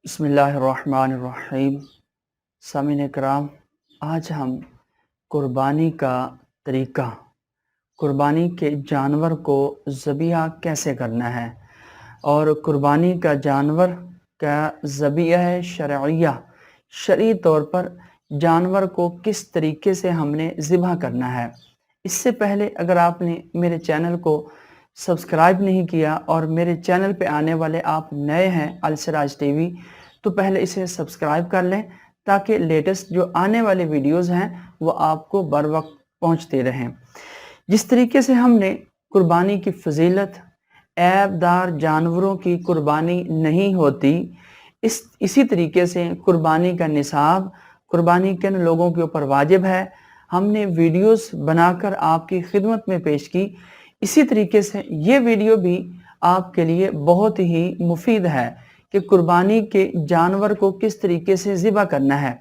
बिस्मिल्लाहिर्रहमानिर्रहीम। सामीन कराम, आज हम कुर्बानी का तरीका, कुर्बानी के जानवर को ज़बीहा कैसे करना है और कुर्बानी का जानवर का ज़बीहा शरइया शरई तौर पर जानवर को किस तरीके से हमने ज़िबा करना है। इससे पहले अगर आपने मेरे चैनल को सब्सक्राइब नहीं किया और मेरे चैनल पे आने वाले आप नए हैं अलसिराज टीवी, तो पहले इसे सब्सक्राइब कर लें ताकि लेटेस्ट जो आने वाले वीडियोस हैं वो आपको बर वक्त पहुँचते रहें। जिस तरीके से हमने कुर्बानी की फजीलत, ऐबदार जानवरों की कुर्बानी नहीं होती, इसी तरीके से कुर्बानी का निसाब कुर्बानी किन लोगों के ऊपर वाजिब है, हमने वीडियोस बनाकर आपकी खिदमत में पेश की। इसी तरीके से ये वीडियो भी आपके लिए बहुत ही मुफीद है कि कुर्बानी के जानवर को किस तरीके से ज़िबा करना है।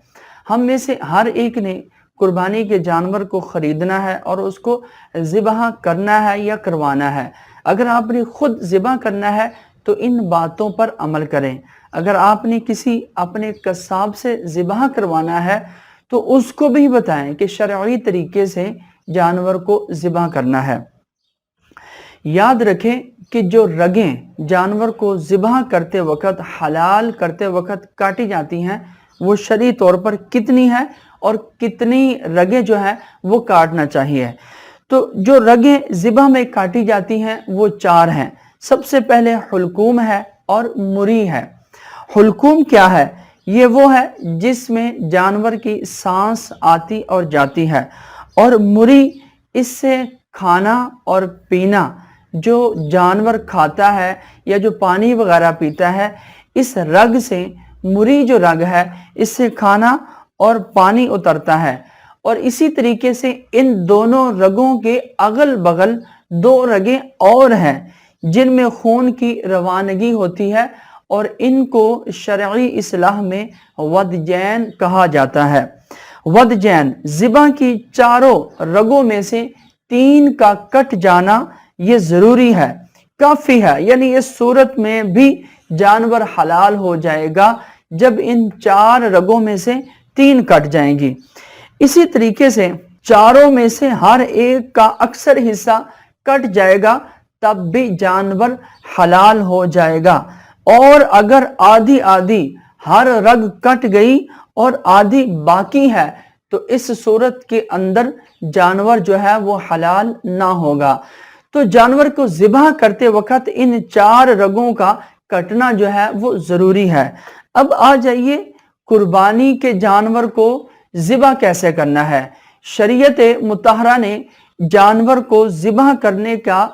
हम में से हर एक ने कुर्बानी के जानवर को ख़रीदना है और उसको ज़िबा करना है या करवाना है। अगर आपने खुद ज़िबा करना है तो इन बातों पर अमल करें। अगर आपने किसी अपने कसाब से ज़िबा करवाना है तो उसको भी बताएं कि शरई तरीके से जानवर को ज़िबा करना है। याद रखें कि जो रगें जानवर को ज़िबा करते वक़्त, हलाल करते वक़्त काटी जाती हैं, वो शरई तौर पर कितनी है और कितनी रगें जो है वो काटना चाहिए। तो जो रगें ज़िबा में काटी जाती हैं वो 4 हैं। सबसे पहले हुल्कूम है और मुरी है। हुल्कूम क्या है? ये वो है जिसमें जानवर की सांस आती और जाती है, और मुरी इससे खाना और पीना, जो जानवर खाता है या जो पानी वगैरह पीता है, इस रग से, मुरी जो रग है, इससे खाना और पानी उतरता है। और इसी तरीके से इन दोनों रगों के अगल बगल 2 रगें और हैं जिनमें खून की रवानगी होती है, और इनको शरई इस्लाह में वदजैन कहा जाता है। वदजैन ज़िबा की चारों रगों में से 3 का कट जाना ये ज़रूरी है, काफ़ी है। यानी इस सूरत में भी जानवर हलाल हो जाएगा जब इन 4 रगों में से 3 कट जाएंगी। इसी तरीके से चारों में से हर एक का अक्सर हिस्सा कट जाएगा तब भी जानवर हलाल हो जाएगा। और अगर आधी आधी हर रग कट गई और आधी बाकी है तो इस सूरत के अंदर जानवर जो है वो हलाल ना होगा। तो जानवर को ज़िबा करते वक्त इन 4 रगों का कटना जो है वो ज़रूरी है। अब आ जाइए कुर्बानी के जानवर को ज़िबा कैसे करना है। शरीयत मुतहरा ने जानवर को ज़िबा करने का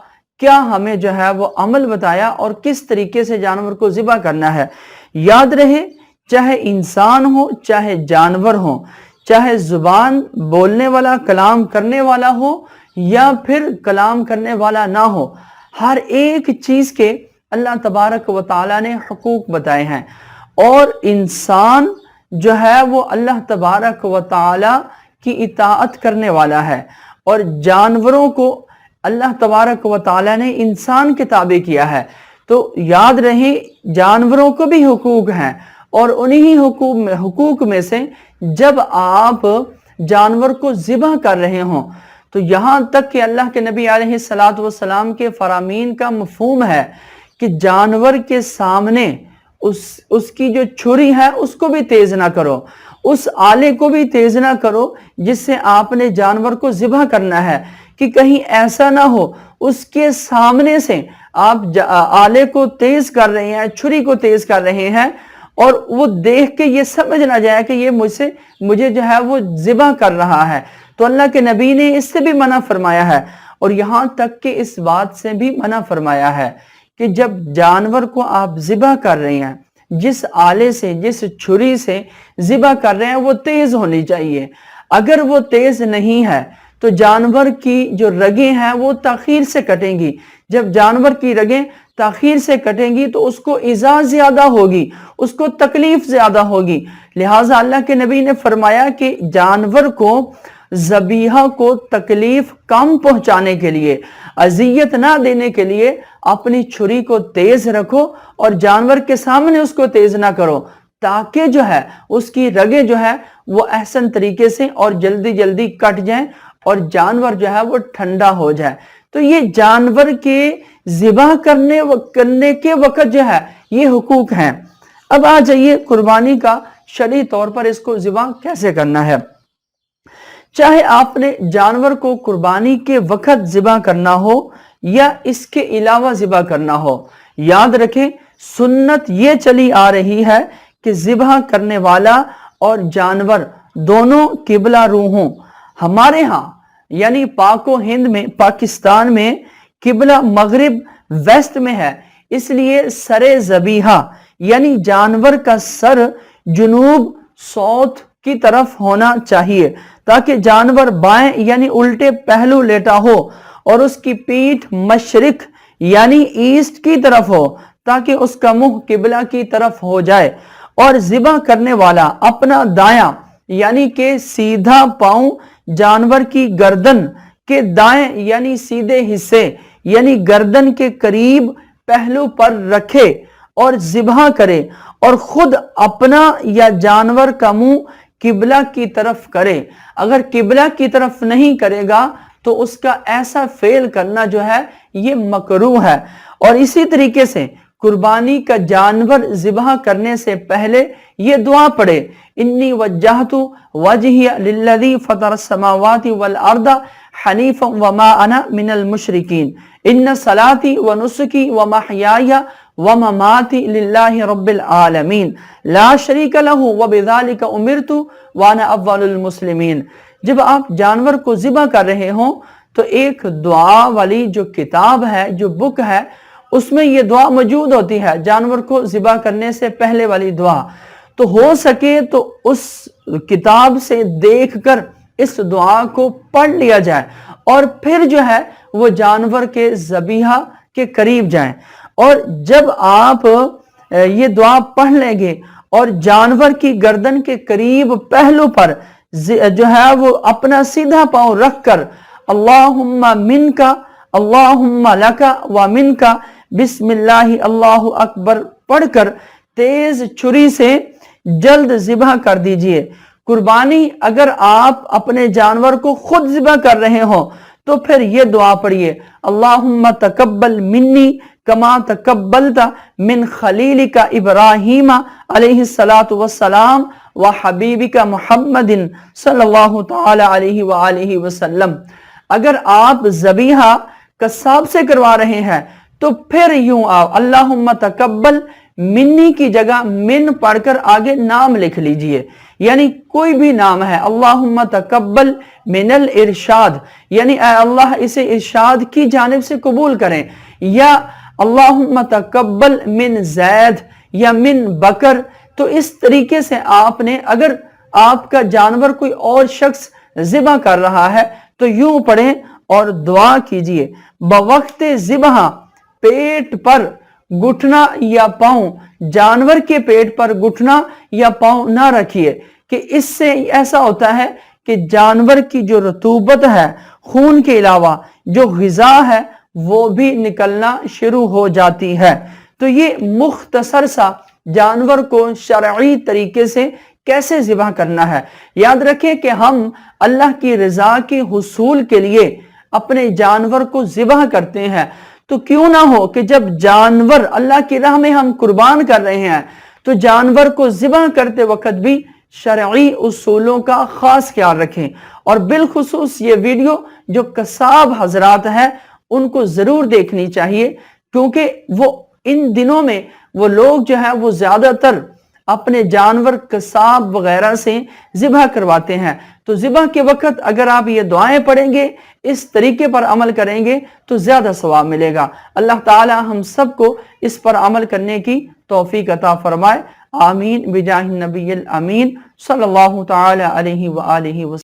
क्या हमें जो है वो अमल बताया और किस तरीके से जानवर को ज़िबा करना है। याद रहे, चाहे इंसान हो चाहे जानवर हो, चाहे ज़ुबान बोलने वाला कलाम करने वाला हो या फिर कलाम करने वाला ना हो, हर एक चीज़ के अल्लाह तबारक व तआला ने हुकूक बताए हैं। और इंसान जो है वो अल्लाह तबारक व तआला की इताअत करने वाला है, और जानवरों को अल्लाह तबारक व तआला ने इंसान के ताबे किया है। तो याद रहे, जानवरों को भी हुकूक हैं, और उन्हीं हुकूक में से जब आप जानवर को ज़िबा कर रहे हों तो यहाँ तक कि अल्लाह के नबी अलैहिस्सलातु वस्सलाम के फरामीन का मफहूम है कि जानवर के सामने उसकी जो छुरी है उसको भी तेज ना करो, उस आले को भी तेज ना करो जिससे आपने जानवर को ज़िबा करना है, कि कहीं ऐसा ना हो उसके सामने से आप आले को तेज कर रहे हैं, छुरी को तेज कर रहे हैं, और वो देख के ये समझ ना जाए कि ये मुझे जो है वो ज़िबा कर रहा है। तो अल्लाह के नबी ने इससे भी मना फरमाया है, और यहाँ तक कि इस बात से भी मना फरमाया है कि जब जानवर को आप ज़िबा कर रहे हैं, जिस आले से, जिस छुरी से ज़िबा कर रहे हैं वो तेज होनी चाहिए। अगर वो तेज नहीं है तो जानवर की जो रगें हैं वो ताखीर से कटेंगी। जब जानवर की रगें ताखीर से कटेंगी तो उसको इज़ा ज़्यादा होगी, उसको तकलीफ ज़्यादा होगी। लिहाजा अल्लाह के नबी ने फरमाया कि जानवर को ज़बीहा को तकलीफ कम पहुंचाने के लिए, अजियत ना देने के लिए अपनी छुरी को तेज रखो और जानवर के सामने उसको तेज ना करो, تاکہ جو ہے اس کی رگیں جو ہے وہ احسن طریقے سے اور جلدی جلدی کٹ جائیں اور جانور جو ہے وہ ٹھنڈا ہو جائے۔ تو یہ جانور کے ذبح کرنے کے وقت جو ہے یہ حقوق ہیں۔ اب آ جائیے قربانی کا شرعی طور پر اس کو ذبح کیسے کرنا ہے۔ چاہے آپ نے جانور کو قربانی کے وقت ذبح کرنا ہو یا اس کے علاوہ ذبح کرنا ہو، یاد رکھیں سنت یہ چلی آ رہی ہے کہ ذبح کرنے والا اور جانور دونوں قبلہ رو ہوں۔ ہمارے ہاں یعنی پاک و ہند میں، پاکستان میں قبلہ مغرب ویسٹ میں ہے، اس لیے سر ذبیحہ یعنی جانور کا سر جنوب ساؤتھ کی طرف ہونا چاہیے تاکہ جانور بائیں یعنی الٹے پہلو لیٹا ہو اور اس کی پیٹھ مشرق یعنی ایسٹ کی طرف ہو تاکہ اس کا منہ قبلہ کی طرف ہو جائے، اور ذبح کرنے والا اپنا دایاں یعنی کہ سیدھا پاؤں جانور کی گردن کے دائیں یعنی سیدھے حصے یعنی گردن کے قریب پہلو پر رکھے اور ذبح کرے، اور خود اپنا یا جانور کا منہ قبلہ کی طرف کرے۔ اگر قبلہ کی طرف نہیں کرے گا تو اس کا ایسا فعل کرنا جو ہے یہ مکروہ ہے۔ اور اسی طریقے سے قربانی کا جانور ذبح کرنے سے پہلے یہ دعا پڑھے، انی وجہت وجہی للذی فطر السماوات والارض حنیفا وما انا من المشرکین ان صلاتی ونسکی ومحیای ومماتی للہ رب العالمین لا شریک لہ وبذالک امرت وانا اول المسلمین۔ جب آپ جانور کو ذبح کر رہے ہوں تو ایک دعا والی جو کتاب ہے، جو بک ہے، اس میں یہ دعا موجود ہوتی ہے، جانور کو ذبح کرنے سے پہلے والی دعا۔ تو ہو سکے تو اس کتاب سے دیکھ کر اس دعا کو پڑھ لیا جائے اور پھر جو ہے وہ جانور کے ذبیحہ کے قریب جائیں، اور جب آپ یہ دعا پڑھ لیں گے اور جانور کی گردن کے قریب پہلو پر جو ہے وہ اپنا سیدھا پاؤں رکھ کر اللہم منکا اللہم لکا ومنکا بسم اللہ اللہ اکبر پڑھ کر تیز چھری سے جلد ذبح کر دیجئے۔ قربانی اگر آپ اپنے جانور کو خود ذبح کر رہے ہوں تو پھر یہ دعا پڑھیے، اللہم تقبل منی کما تقبلت من خلیلک ابراہیم علیہ السلام و حبیبک محمد صلی اللہ تعالی علیہ وآلہ وسلم۔ اگر آپ ذبیحہ قصاب سے کروا رہے ہیں تو پھر یوں آؤ، اللہم تقبل منی کی جگہ من پڑھ کر آگے نام لکھ لیجئے، یعنی کوئی بھی نام ہے، اللہم تقبل من الارشاد یعنی اے اللہ اسے ارشاد کی جانب سے قبول کریں، یا اللہم تقبل من زید یا من بکر۔ تو اس طریقے سے آپ نے، اگر آپ کا جانور کوئی اور شخص ذبح کر رہا ہے تو یوں پڑھیں اور دعا کیجئے، بوقت ذبح پیٹ پر گھٹنا یا پاؤں، جانور کے پیٹ پر گھٹنا یا پاؤں نہ رکھیے، کہ اس سے ایسا ہوتا ہے کہ جانور کی جو رطوبت ہے، خون کے علاوہ جو غذا ہے وہ بھی نکلنا شروع ہو جاتی ہے۔ تو یہ مختصر سا جانور کو شرعی طریقے سے کیسے ذبح کرنا ہے۔ یاد رکھیں کہ ہم اللہ کی رضا کے حصول کے لیے اپنے جانور کو ذبح کرتے ہیں، تو کیوں نہ ہو کہ جب جانور اللہ کی راہ میں ہم قربان کر رہے ہیں تو جانور کو ذبح کرتے وقت بھی شرعی اصولوں کا خاص خیال رکھیں، اور بالخصوص یہ ویڈیو جو قصاب حضرات ہیں ان کو ضرور دیکھنی چاہیے، کیونکہ وہ ان دنوں میں وہ لوگ جو ہیں وہ زیادہ تر اپنے جانور قصاب وغیرہ سے ذبح کرواتے ہیں۔ تو ذبح کے وقت اگر آپ یہ دعائیں پڑھیں گے، اس طریقے پر عمل کریں گے تو زیادہ ثواب ملے گا۔ اللہ تعالی ہم سب کو اس پر عمل کرنے کی توفیق عطا فرمائے، آمین بجاہ النبی الامین صلی اللہ تعالی علیہ وآلہ وسلم۔